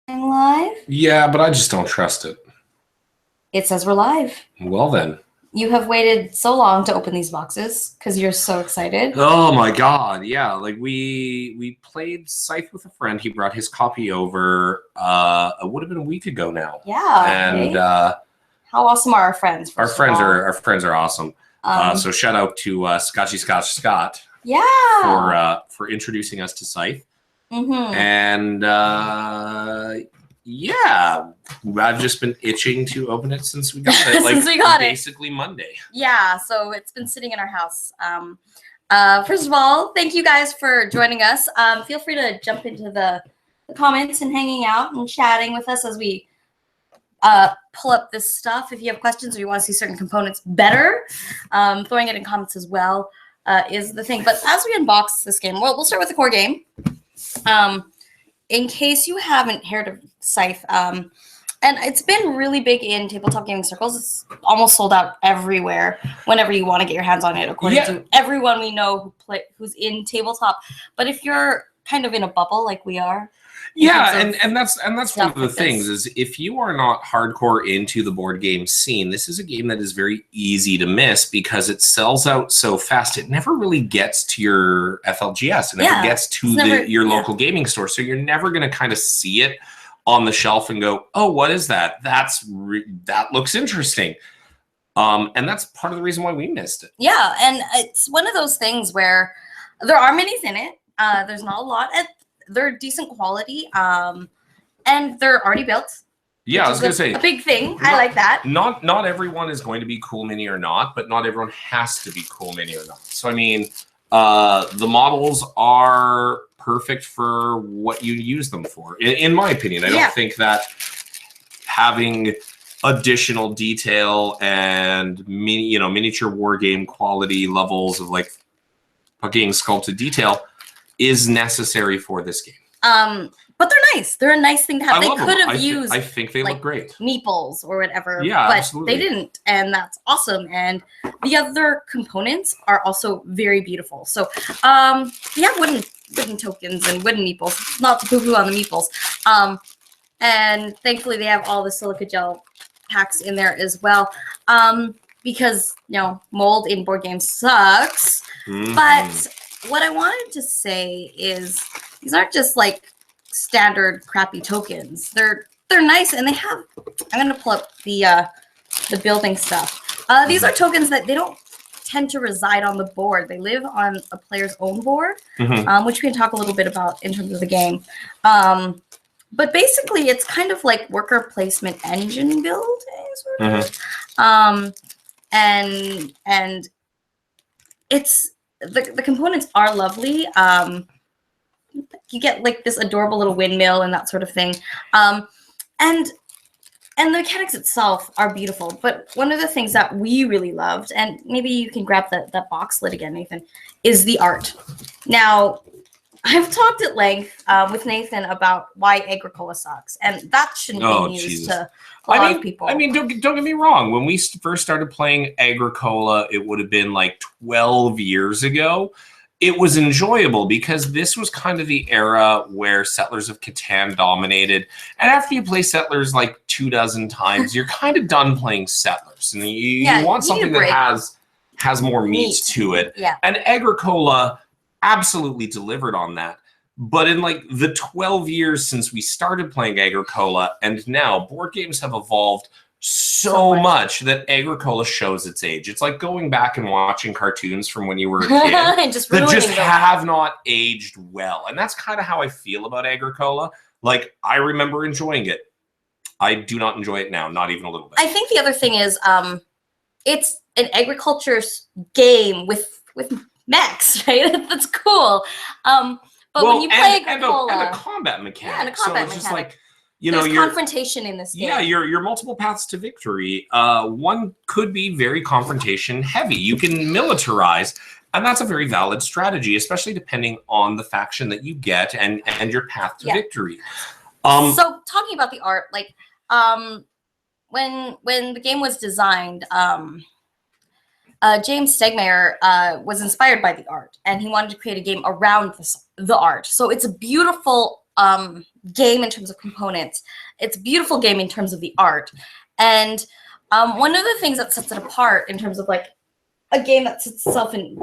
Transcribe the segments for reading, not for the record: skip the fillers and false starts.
Live? Yeah, but I just don't trust it. It says we're live. Well then. You have waited so long to open these boxes because you're so excited. Oh my god, yeah. Like we played Scythe with a friend. He brought his copy over it would have been a week ago now. Yeah. And how awesome are our friends? Our friends are awesome. So shout out to Scotchy Scotch Scott. Yeah. For introducing us to Scythe. Mm-hmm. And yeah, I've just been itching to open it since we got it. Since we got basically Monday. Yeah, so it's been sitting in our house. First of all, thank you guys for joining us. Feel free to jump into the comments and hanging out and chatting with us as we pull up this stuff. If you have questions or you want to see certain components better, throwing it in comments as well is the thing. But as we unbox this game, we'll start with the core game. In case you haven't heard of Scythe, and it's been really big in tabletop gaming circles. It's almost sold out everywhere whenever you want to get your hands on it, according to everyone we know who's in tabletop. But if you're kind of in a bubble like we are, and that's one of the things is if you are not hardcore into the board game scene, this is a game that is very easy to miss because it sells out so fast. It never really gets to your FLGS. It never gets to your local gaming store. So you're never going to kind of see it on the shelf and go, oh, what is that? That looks interesting. And that's part of the reason why we missed it. Yeah, and it's one of those things where there are minis in it. There's not a lot. They're decent quality, and they're already built. Yeah, I was going to say a big thing. I like that. Not everyone is going to be cool mini or not, but not everyone has to be cool mini or not. So I mean, the models are perfect for what you use them for. In my opinion, I don't think that having additional detail and miniature war game quality levels of like fucking sculpted detail is necessary for this game. But they're nice. They're a nice thing to have. They could have used I think they look great. Meeples or whatever. Yeah, but absolutely. They didn't, and that's awesome. And the other components are also very beautiful. So yeah, wooden tokens and wooden meeples. Not to poo-poo on the meeples. And thankfully they have all the silica gel packs in there as well. Because mold in board games sucks. Mm-hmm. But what I wanted to say is these aren't just like standard crappy tokens. They're nice, and they have. I'm gonna pull up the building stuff. These are tokens that they don't tend to reside on the board. They live on a player's own board, which we can talk a little bit about in terms of the game. But basically, it's kind of like worker placement engine building, sort of. And it's. The components are lovely. You get like this adorable little windmill and that sort of thing. And the mechanics itself are beautiful. But one of the things that we really loved, and maybe you can grab that box lid again, Nathan, is the art. Now, I've talked at length with Nathan about why Agricola sucks, and that shouldn't be news to a lot of people. I mean, don't get me wrong. When we first started playing Agricola, it would have been like 12 years ago. It was enjoyable because this was kind of the era where Settlers of Catan dominated. And after you play Settlers like 24 times, you're kind of done playing Settlers. And you want something that has more meat to it. Yeah. And Agricola absolutely delivered on that. But in like the 12 years since we started playing Agricola and now, board games have evolved so much that Agricola shows its age. It's like going back and watching cartoons from when you were a kid and that just have not aged well. And that's kind of how I feel about Agricola. Like, I remember enjoying it. I do not enjoy it now, not even a little bit. I think the other thing is it's an agriculture game with mechs, right? That's cool. But when you play Agricola, and a combat mechanic. Yeah, and a combat mechanic. Just like there's confrontation in this game. Yeah, your multiple paths to victory. One could be very confrontation heavy. You can militarize, and that's a very valid strategy, especially depending on the faction that you get and your path to victory. So talking about the art, like when the game was designed, James Stegmaier was inspired by the art, and he wanted to create a game around the art. So it's a beautiful game in terms of components. It's a beautiful game in terms of the art. And one of the things that sets it apart in terms of like a game that sets itself in,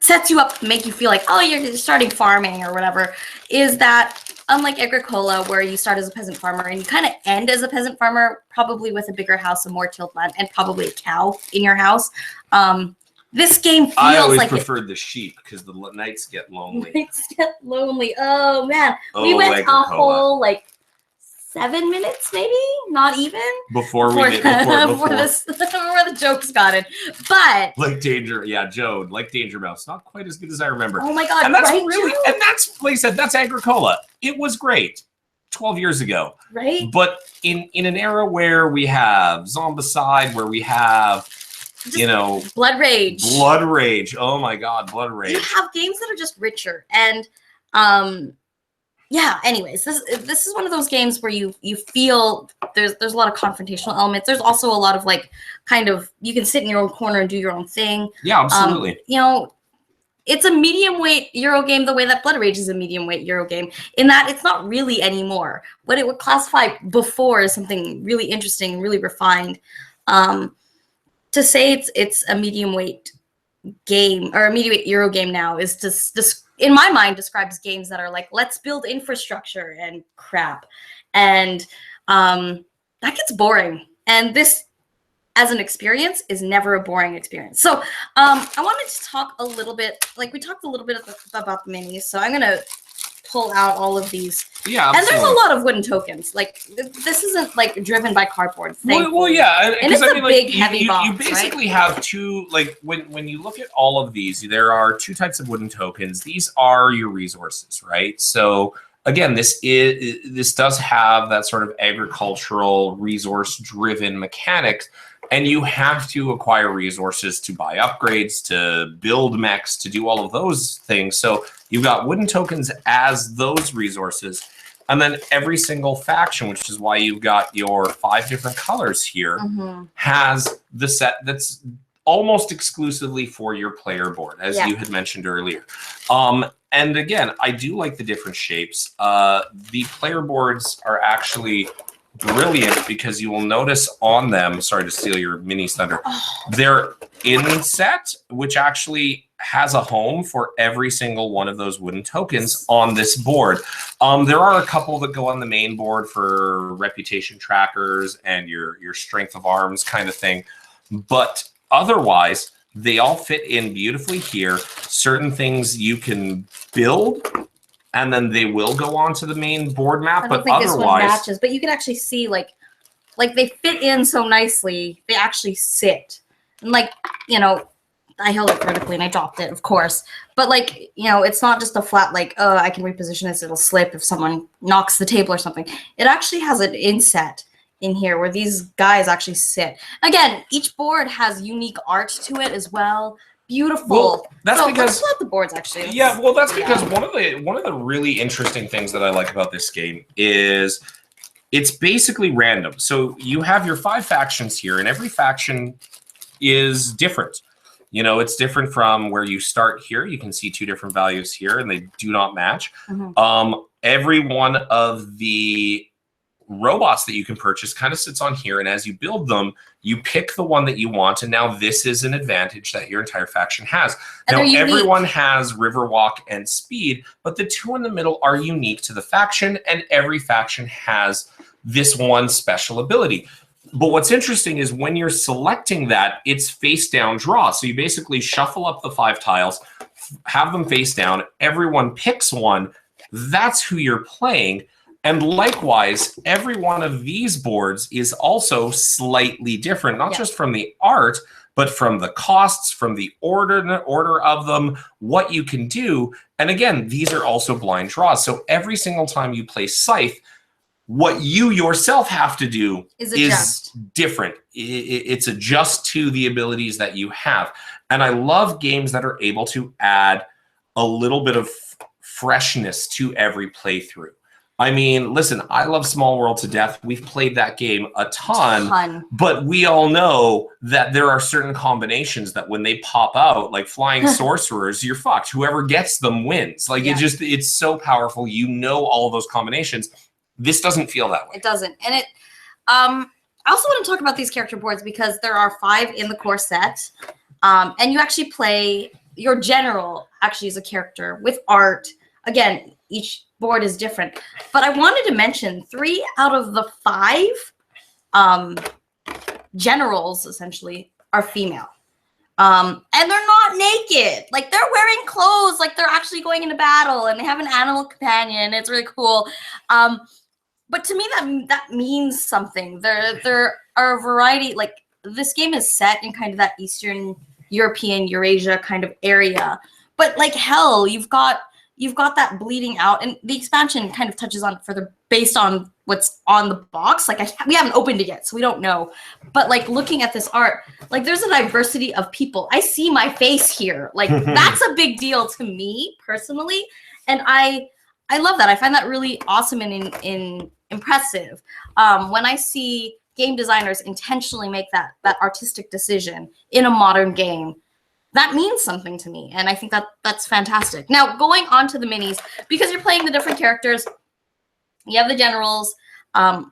sets you up to make you feel like, oh, you're starting farming or whatever, is that unlike Agricola, where you start as a peasant farmer and you kind of end as a peasant farmer, probably with a bigger house and more tilled land and probably a cow in your house. This game feels like I always preferred the sheep because the nights get lonely. Nights get lonely. Oh man, we Oh, went Agricola. a whole like 7 minutes, maybe not even before before the jokes got in. But Lake Danger, yeah, Joe, Lake Danger Mouse, not quite as good as I remember. oh my god, And that's right, really, Joe? and that's like I said, that's Agricola. It was great 12 years ago, Right? but in an era where we have Zombicide, where we have Blood Rage. Blood Rage. Oh my god, Blood Rage. You have games that are just richer. And yeah, anyways, this is one of those games where you feel there's a lot of confrontational elements. There's also a lot of like kind of you can sit in your own corner and do your own thing. Yeah, absolutely. It's a medium weight Euro game the way that Blood Rage is a medium weight Euro game, in that it's not really anymore. What it would classify before is something really interesting, really refined. To say it's a medium weight game or a medium weight Euro game now is just in my mind describes games that are like, let's build infrastructure and crap. And that gets boring. And this, as an experience, is never a boring experience. So I wanted to talk a little bit, like we talked a little bit about the minis. So I'm going to pull out all of these. Yeah, absolutely. And there's a lot of wooden tokens. Like this isn't like driven by cardboard. Well, yeah, and it's a big, heavy box. You basically have two. Like when you look at all of these, there are two types of wooden tokens. These are your resources, right? So again, this does have that sort of agricultural resource-driven mechanic. And you have to acquire resources to buy upgrades, to build mechs, to do all of those things. So you've got wooden tokens as those resources. And then every single faction, which is why you've got your 5 different colors here, has the set that's almost exclusively for your player board, as you had mentioned earlier. And again, I do like the different shapes. The player boards are actually brilliant because you will notice on them, sorry to steal your mini thunder, they're inset, which actually has a home for every single one of those wooden tokens on this board. There are a couple that go on the main board for reputation trackers and your strength of arms kind of thing, but otherwise they all fit in beautifully here. Certain things you can build and then they will go on to the main board map. I don't think this one matches, but you can actually see like they fit in so nicely. They actually sit. And I held it vertically and I dropped it, of course. But it's not just a flat I can reposition this, it'll slip if someone knocks the table or something. It actually has an inset in here where these guys actually sit. Again, each board has unique art to it as well. Beautiful. Well, that's because let's pull out the boards actually. That's because one of the really interesting things that I like about this game is it's basically random. So you have your 5 factions here, and every faction is different. It's different from where you start here. You can see 2 different values here, and they do not match. Every one of the robots that you can purchase kind of sits on here, and as you build them, you pick the one that you want, and now this is an advantage that your entire faction has. Now everyone has Riverwalk and Speed, but the 2 in the middle are unique to the faction, and every faction has this one special ability. But what's interesting is when you're selecting that, it's face down draw. So you basically shuffle up the 5 tiles, have them face down, everyone picks one, that's who you're playing. And likewise, every one of these boards is also slightly different, not just from the art, but from the costs, from the order of them, what you can do. And again, these are also blind draws. So every single time you play Scythe, what you yourself have to do is different. It's adjust to the abilities that you have. And I love games that are able to add a little bit of freshness to every playthrough. I mean, listen, I love Small World to death. We've played that game a ton, but we all know that there are certain combinations that when they pop out, like flying sorcerers, you're fucked. Whoever gets them wins. Like it's so powerful. You know all those combinations. This doesn't feel that way. It doesn't. And I also want to talk about these character boards because there are 5 in the core set. And you actually play your general actually as a character with art. Again, each board is different. But I wanted to mention 3 out of the 5 generals, essentially, are female. And they're not naked. Like, they're wearing clothes. Like, they're actually going into battle. And they have an animal companion. It's really cool. But to me, that means something. There are a variety. Like, this game is set in kind of that Eastern European, Eurasia kind of area. But, like, hell, you've got that bleeding out, and the expansion kind of touches on it further based on what's on the box. Like, we haven't opened it yet, so we don't know. But, like, looking at this art, like, there's a diversity of people. I see my face here. Like, that's a big deal to me personally, and I love that. I find that really awesome and impressive. When I see game designers intentionally make that artistic decision in a modern game, that means something to me, and I think that's fantastic. Now, going on to the minis, because you're playing the different characters, you have the generals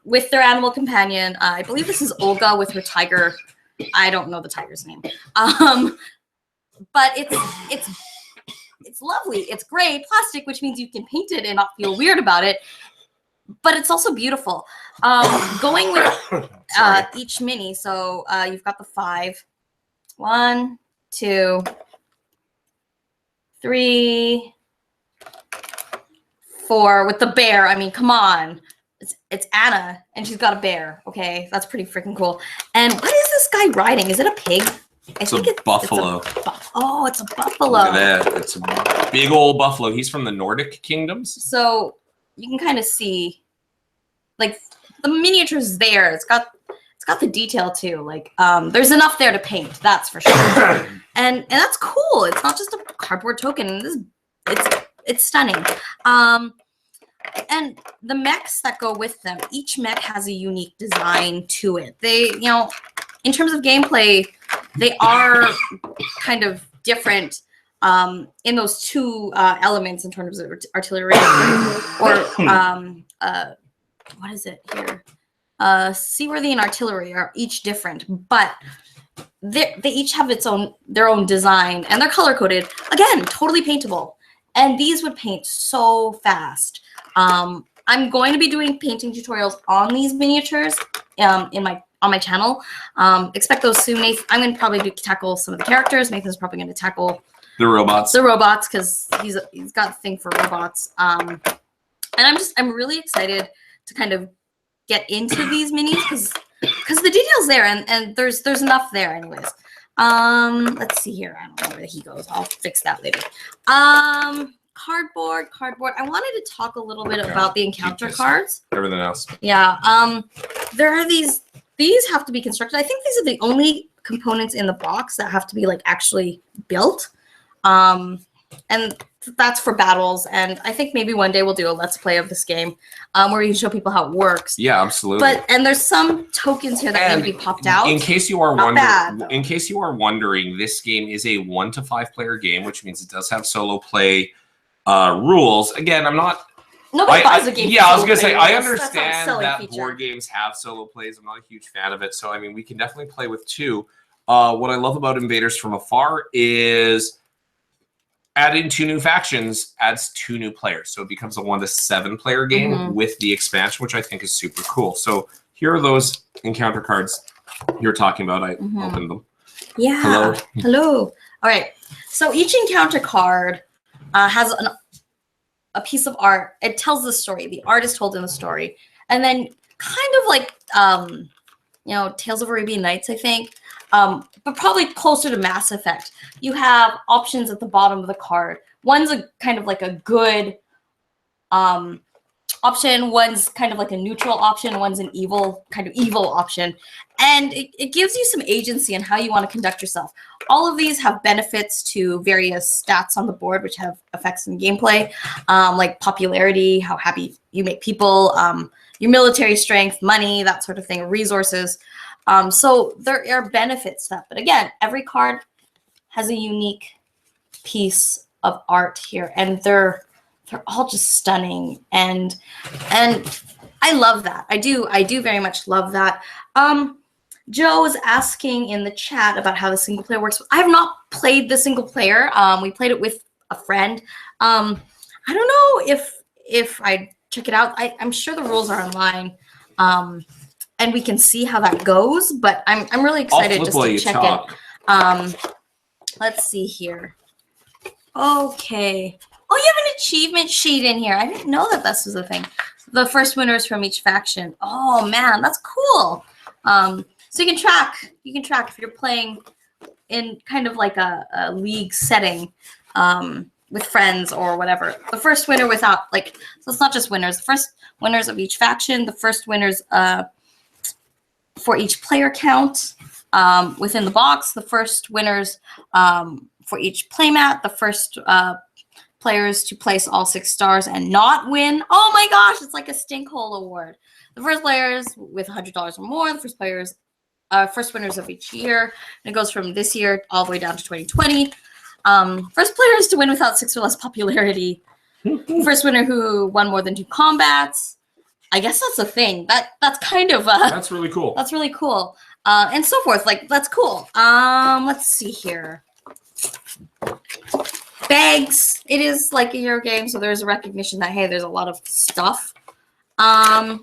with their animal companion. I believe this is Olga with her tiger. I don't know the tiger's name, but it's lovely. It's gray plastic, which means you can paint it and not feel weird about it. But it's also beautiful. Going with each mini, so you've got the 5. 1, 2, 3, 4 with the bear. I mean, come on. It's Anna, and she's got a bear. Okay, that's pretty freaking cool. And what is this guy riding? Is it a pig? I think it's buffalo. It's a buffalo. Look at that. It's a big old buffalo. He's from the Nordic kingdoms. So you can kind of see, like, the miniature's there. It's got the detail too. Like, there's enough there to paint. That's for sure. and that's cool. It's not just a cardboard token. It's stunning. And the mechs that go with them, each mech has a unique design to it. They, in terms of gameplay, they are kind of different in those 2 elements in terms of artillery or what is it here? Seaworthy and artillery are each different, but they each have their own design, and they're color coded. Again, totally paintable. And these would paint so fast. I'm going to be doing painting tutorials on these miniatures on my channel. Expect those soon. I'm going to probably tackle some of the characters. Nathan's probably going to tackle the robots. The robots, because he's got a thing for robots. And I'm really excited to kind of get into these minis because the detail's there, and there's enough there anyways. Let's see here. I don't know where he goes. I'll fix that later. Cardboard. I wanted to talk a little bit about the encounter cards. Everything else. Yeah. There are these have to be constructed. I think these are the only components in the box that have to be, like, actually built. And that's for battles. And I think maybe one day we'll do a let's play of this game where we can show people how it works. Yeah, absolutely. And there's some tokens here that need to be popped out. In case you are wondering, this game is a 1 to 5 player game, which means it does have solo play rules. Again, I'm not. Nobody buys a game. Yeah, I was gonna say I understand that feature. Board games have solo plays. I'm not a huge fan of it, so I mean we can definitely play with 2. What I love about Invaders from Afar is adding 2 new factions adds 2 new players, so it becomes a 1 to 7 player game with the expansion, which I think is super cool. So here are those encounter cards you're talking about. I opened them. Yeah. Hello. All right. So each encounter card has a piece of art. It tells the story. The art is told in the story, and then kind of like Tales of Arabian Nights, I think. But probably closer to Mass Effect. You have options at the bottom of the card. One's a kind of like a good option, one's kind of like a neutral option, one's an evil option, and it gives you some agency in how you want to conduct yourself. All of these have benefits to various stats on the board, which have effects in gameplay, like popularity, how happy you make people, your military strength, money, that sort of thing, resources. So there are benefits to that, but again, every card has a unique piece of art here, and they're all just stunning, and I love that. I do very much love that. Joe is asking in the chat about how the single player works. I have not played the single player. We played it with a friend. I don't know if I check it out. I'm sure the rules are online, and we can see how that goes. But I'm really excited just to check it. Let's see here. Okay. Oh, you have an achievement sheet in here. I didn't know that this was a thing. The first winners from each faction. Oh man, that's cool. So you can track if you're playing in kind of like a league setting with friends or whatever. The first winner without, like, so it's not just winners. The first winners of each faction, the first winners for each player count within the box, the first winners for each playmat, the first players to place all 6 stars and not win. Oh my gosh, it's like a stinkhole award. The first players with $100 or more, the first players, first winners of each year. And it goes from this year all the way down to 2020. First players to win without 6 or less popularity. First winner who won more than 2 combats. I guess that's a thing. That's kind of that's really cool. That's really cool. And so forth. Like, that's cool. Let's see here. Bags. It is like a Euro game, so there's a recognition that, hey, there's a lot of stuff. And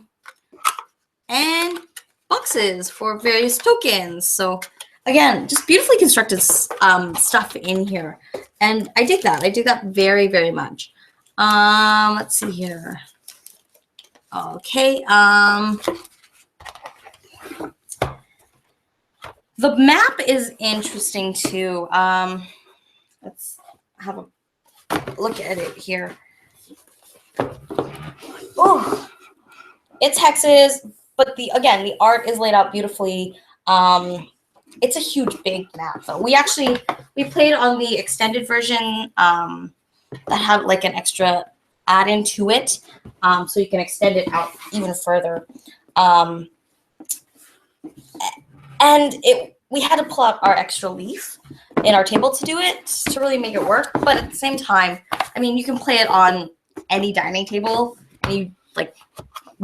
boxes for various tokens. So again, just beautifully constructed stuff in here. And I dig that. I dig that very, very much. Let's see here. Okay. The map is interesting too. Let's have a look at it here. Oh, it's hexes, but the art is laid out beautifully. It's a huge, big map. So we played on the extended version that had like an extra add-in to it, so you can extend it out even further. And we had to pull out our extra leaf in our table to do it, to really make it work. But at the same time, I mean, you can play it on any dining table, any like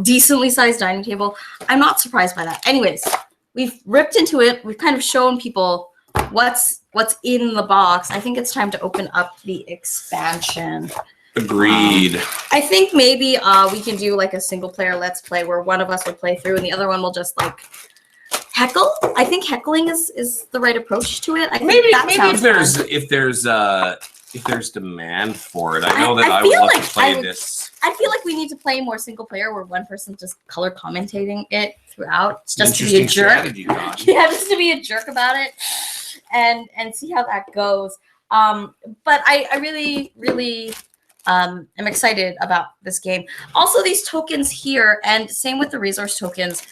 decently sized dining table. I'm not surprised by that. Anyways, we've ripped into it. We've kind of shown people what's in the box. I think it's time to open up the expansion. Agreed. I think maybe we can do like a single player let's play where one of us will play through and the other one will just like heckle. I think heckling is the right approach to it. I think if there's demand for it. I know that I would love to play this. I feel like we need to play more single player where one person just color commentating it throughout. It's just to be a jerk. Yeah, just to be a jerk about it and see how that goes. But I really, really am excited about this game. Also, these tokens here, and same with the resource tokens,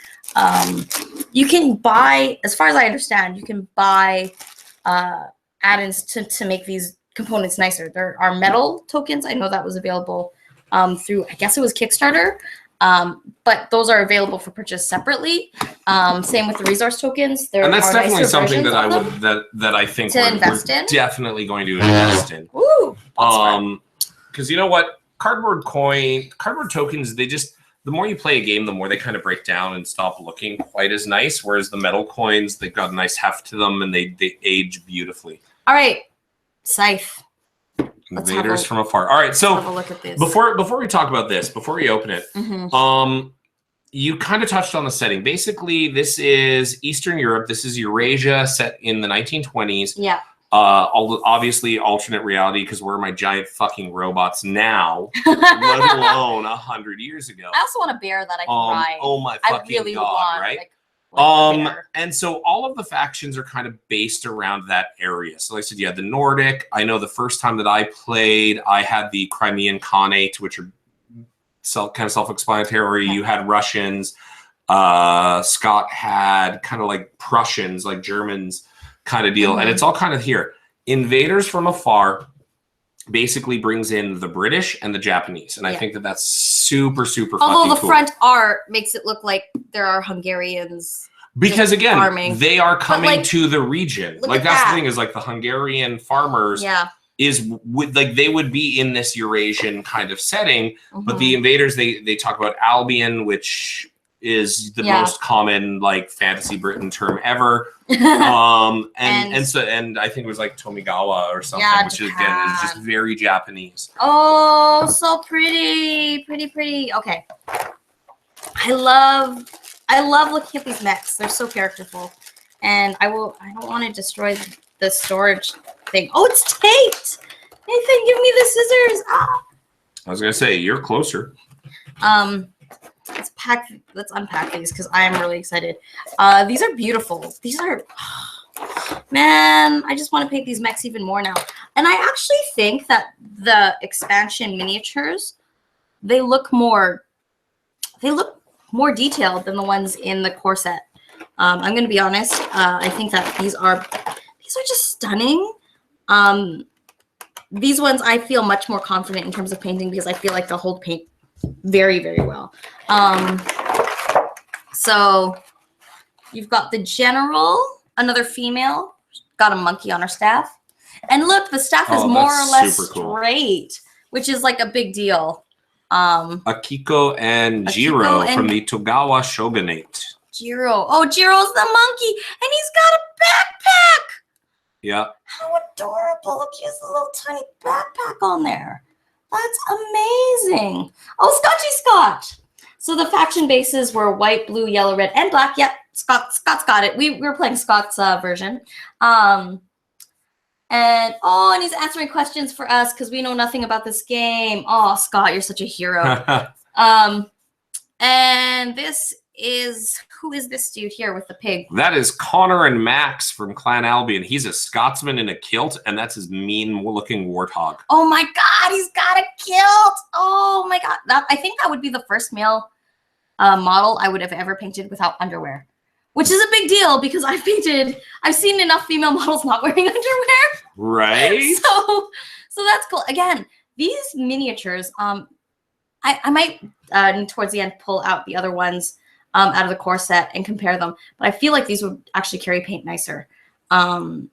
you can buy, as far as I understand, you can buy add-ins to make these components nicer. There are metal tokens. I know that was available through, I guess it was Kickstarter, but those are available for purchase separately. Same with the resource tokens. And that's definitely something that I think we're definitely going to invest in. Ooh, because you know what, cardboard tokens, the more you play a game, the more they kind of break down and stop looking quite as nice. Whereas the metal coins, they've got a nice heft to them and they age beautifully. All right, Scythe. Invaders from Afar. All right, so have a look at this. Before we talk about this, before we open it, you kind of touched on the setting. Basically, this is Eastern Europe. This is Eurasia, set in the 1920s. Yeah. Obviously, alternate reality, because where are my giant fucking robots now? Let alone 100 years ago. I also want a bear that I can ride. Oh my fucking god! Right. And so all of the factions are kind of based around that area. So like I said, you had the Nordic. I know the first time that I played, I had the Crimean Khanate, which are kind of self-explanatory. You had Russians. Scott had kind of like Prussians, like Germans kind of deal. And it's all kind of here. Invaders from Afar basically brings in the British and the Japanese. And I think that that's super, super Although the cool. front art makes it look like there are Hungarians. Because again, farming. they are coming to the region. Like that's that. the thing is like the Hungarian farmers they would be in this Eurasian kind of setting. But the Invaders, they talk about Albion, which is the most common like fantasy Britain term ever. And I think it was like Tomigawa or something, which is again is just very Japanese. Oh, so pretty. Okay. I love looking at these mechs. They're so characterful. And I don't want to destroy the storage thing. Oh, it's taped. Nathan, give me the scissors. Ah. I was gonna say you're closer. Let's unpack these because I am really excited. These are beautiful. These are, man, I just want to paint these mechs even more now. And I actually think that the expansion miniatures, they look more detailed than the ones in the core set. I'm going to be honest. I think that these are just stunning. These ones I feel much more confident in terms of painting because I feel like they'll hold paint very, very well. So you've got the general, another female, got a monkey on her staff. And look, the staff is more or less straight, which is like a big deal. Akiko and Jiro from the Togawa Shogunate. Jiro. Oh, Jiro's the monkey, and he's got a backpack. Yeah. How adorable. Look, he has a little tiny backpack on there. That's amazing. Oh, Scotchy Scott. So the faction bases were white, blue, yellow, red, and black. Yep, Scott's got it. We were playing Scott's version. And he's answering questions for us because we know nothing about this game. Oh, Scott, you're such a hero. And this is, who is this dude here with the pig? That is Connor and Max from Clan Albion. He's a Scotsman in a kilt, and that's his mean-looking warthog. Oh my God, he's got a kilt. Oh my God. I think that would be the first male model I would have ever painted without underwear, which is a big deal because I've seen enough female models not wearing underwear. Right. So that's cool. Again, these miniatures, I might towards the end pull out the other ones out of the core set and compare them, but I feel like these would actually carry paint nicer. Man,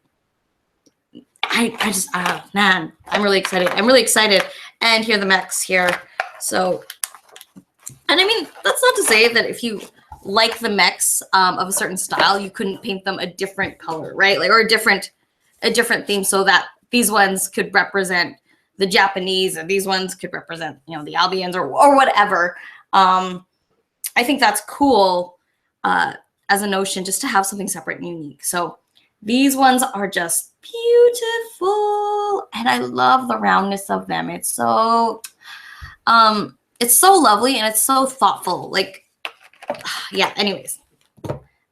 I'm really excited. And here are the mechs here. So, and I mean, that's not to say that if you like the mechs of a certain style, you couldn't paint them a different color, right? Like, or a different theme, so that these ones could represent the Japanese, and these ones could represent, the Albions or whatever. I think that's cool as a notion, just to have something separate and unique. So these ones are just beautiful, and I love the roundness of them. It's so lovely, and it's so thoughtful. Like, yeah. Anyways,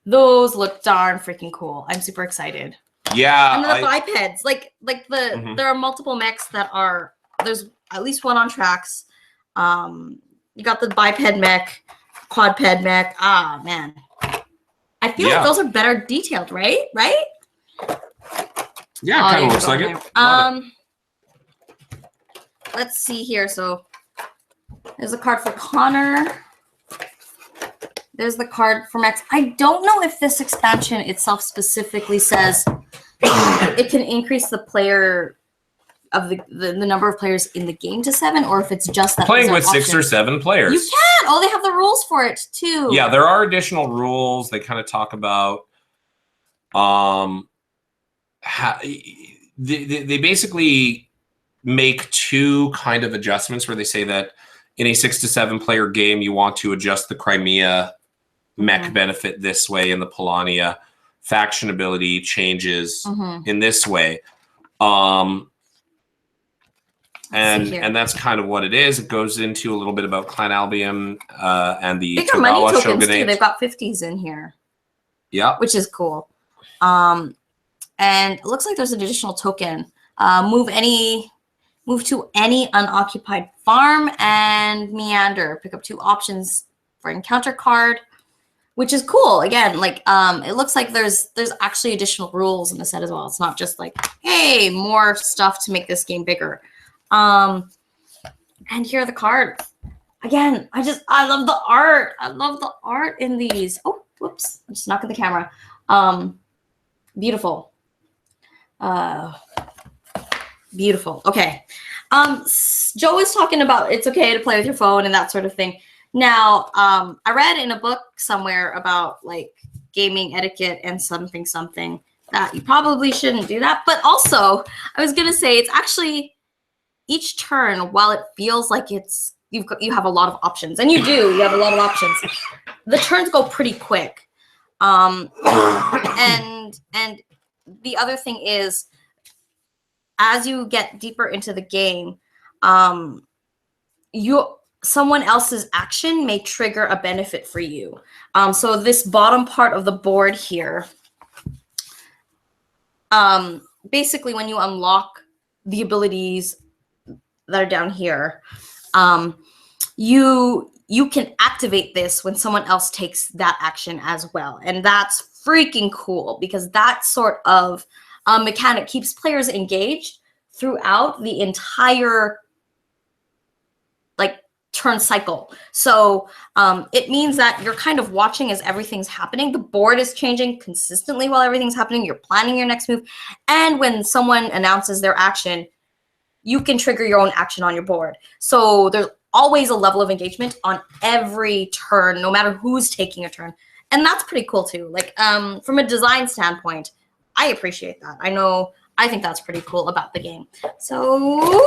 those look darn freaking cool. I'm super excited. Yeah, and the bipeds, there are multiple mechs that are. There's at least one on tracks. You got the biped mech, quadped mech. Ah, man, I feel like those are better detailed, right? Right? Yeah, it kind of looks like it. Let's see here. So there's a card for Connor. There's the card for Max. I don't know if this expansion itself specifically says it can increase the player of the number of players in the game to 7, or if it's just that playing with 6 or 7 players. You can. Oh, they have the rules for it too. Yeah, there are additional rules. They kind of talk about they basically make 2 kind of adjustments where they say that in a 6 to 7 player game, you want to adjust the Crimea mech benefit this way, and the Polania faction ability changes in this way. And that's kind of what it is. It goes into a little bit about Clan Albion and the Bigger money tokens Shogunate. too. They've got 50s in here. Yeah, which is cool. And it looks like there's an additional token. Move to any unoccupied Farm and Meander. Pick up 2 options for encounter card, which is cool. Again, like it looks like there's actually additional rules in the set as well. It's not just like, hey, more stuff to make this game bigger. And here are the cards. Again, I love the art. I love the art in these. Oh, whoops. I'm just knocking the camera. Beautiful. Beautiful. Okay. Joe was talking about it's okay to play with your phone and that sort of thing. Now, I read in a book somewhere about like gaming etiquette and something that you probably shouldn't do that. But also, I was gonna say it's actually each turn, while it feels like you have a lot of options, and you do, you have a lot of options. The turns go pretty quick. And the other thing is, as you get deeper into the game, someone else's action may trigger a benefit for you. So this bottom part of the board here, basically when you unlock the abilities that are down here, you can activate this when someone else takes that action as well. And that's freaking cool because that sort of mechanic keeps players engaged throughout the entire like turn cycle. So it means that you're kind of watching as everything's happening. The board is changing consistently while everything's happening. You're planning your next move. And when someone announces their action, you can trigger your own action on your board. So there's always a level of engagement on every turn, no matter who's taking a turn. And that's pretty cool too. Like from a design standpoint, I appreciate that. I think that's pretty cool about the game. So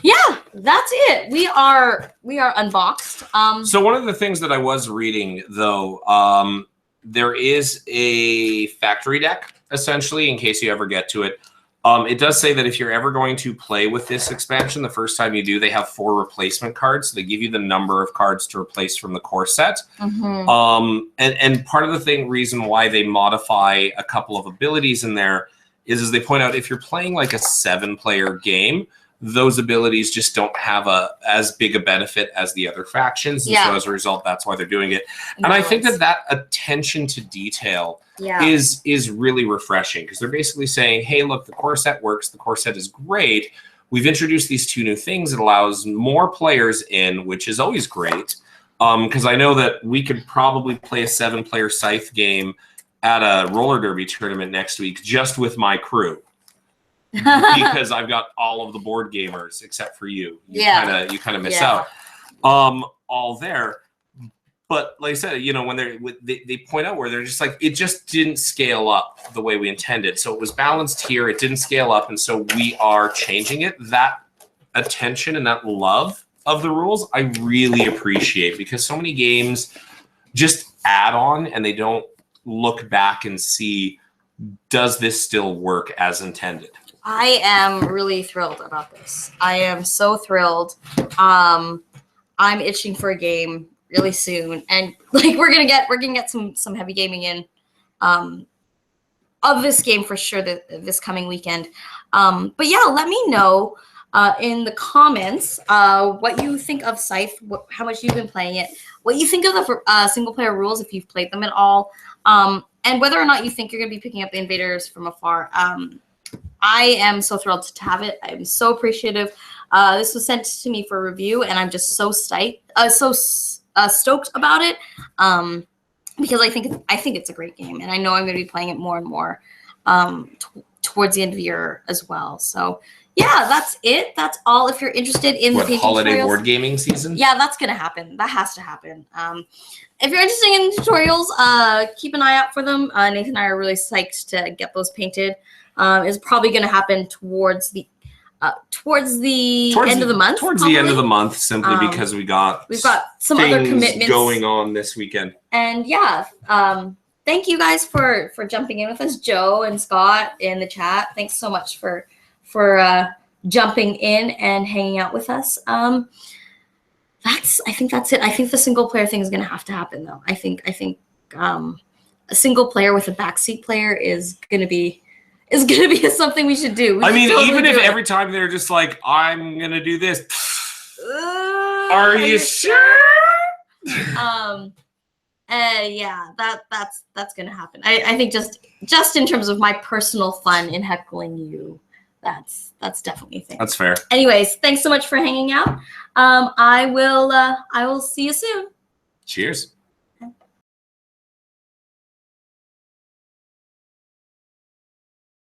yeah, that's it. We are unboxed. So one of the things that I was reading though, there is a factory deck essentially in case you ever get to it. It does say that if you're ever going to play with this expansion, the first time you do, they have 4 replacement cards. So they give you the number of cards to replace from the core set. Mm-hmm. And part of the reason why they modify a couple of abilities in there is they point out if you're playing like a 7-player game, those abilities just don't have as big a benefit as the other factions. And so as a result, that's why they're doing it. And I think that attention to detail is really refreshing because they're basically saying, hey, look, the core set works. The core set is great. We've introduced these 2 new things. It allows more players in, which is always great. Because I know that we could probably play a 7-player Scythe game at a roller derby tournament next week just with my crew. Because I've got all of the board gamers except for you. You kind of miss out. All there. But like I said, you know, when they point out where they're just like, it just didn't scale up the way we intended. So it was balanced here. It didn't scale up. And so we are changing it. That attention and that love of the rules, I really appreciate because so many games just add on and they don't look back and see, does this still work as intended? I am really thrilled about this. I am so thrilled. I'm itching for a game really soon, and like we're gonna get some heavy gaming in of this game for sure this coming weekend. But yeah, let me know in the comments what you think of Scythe, how much you've been playing it, what you think of the single player rules if you've played them at all, and whether or not you think you're gonna be picking up the Invaders from Afar. I am so thrilled to have it. I'm so appreciative. This was sent to me for review, and I'm just so stoked about it because I think it's a great game, and I know I'm going to be playing it more and more towards the end of the year as well. So yeah, that's it. That's all. If you're interested in the holiday tutorials, board gaming season, yeah, that's going to happen. That has to happen. If you're interested in tutorials, keep an eye out for them. Nathan and I are really psyched to get those painted. Is probably going to happen towards the end of the month. Towards the end of the month, simply because we've got some other commitments going on this weekend. And yeah, thank you guys for jumping in with us, Joe and Scott in the chat. Thanks so much for jumping in and hanging out with us. I think that's it. I think the single player thing is going to have to happen though. I think a single player with a backseat player is going to be something we should do. I mean, even if every time they're just like, I'm going to do this, Are you sure? Yeah, that's gonna happen. I think just in terms of my personal fun in heckling you, that's definitely a thing. That's fair. Anyways, thanks so much for hanging out. I will see you soon. Cheers.